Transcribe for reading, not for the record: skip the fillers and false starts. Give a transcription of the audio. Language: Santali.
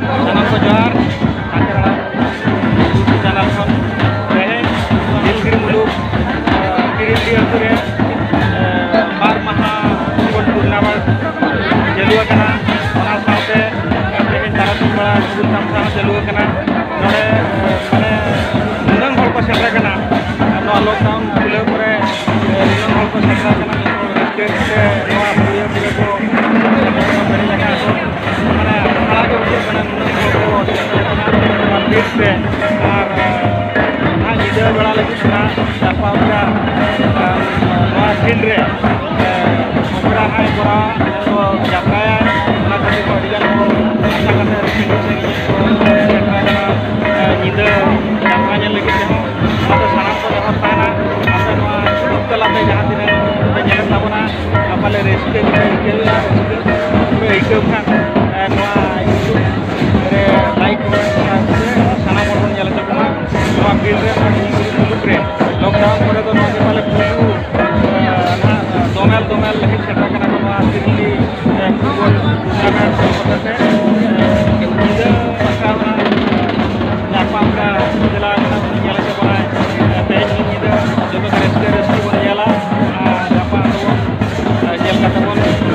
Salam ko johar Kakerala YouTube channel kon rehe Nilgiri muluk Kirindi ature bar maha kon tournament jelu kana ona saute tehin taratum bala gul tamsa jelu kana nore mane nunang hol ko setra kana no lockdown khule pore nunang hol ko setra kana ke noa puya pure ko beri jaka ko mane ala ke ujur kana nunang hol ko setra kana beach pe ar na jida bela lagi kana dapa uga noa field re opera hai pora ko japraya na kati ko digan ko asa kata field se setra kana jida japranya lagi temo ada sanam ko jahar tana asa noa tala te jahan dine te nyel tabona apale reske kela pura ikeu kan noa YouTube re like sanam ko nyel tabona noa field re na muluk re lockdown pore to noa pale puju domel lagi setra kana ko noa tirli football tournament hotate jida pasana japa আমরা জেলা kana nyel tabona te jida joto reske bon yala japa jel kata bon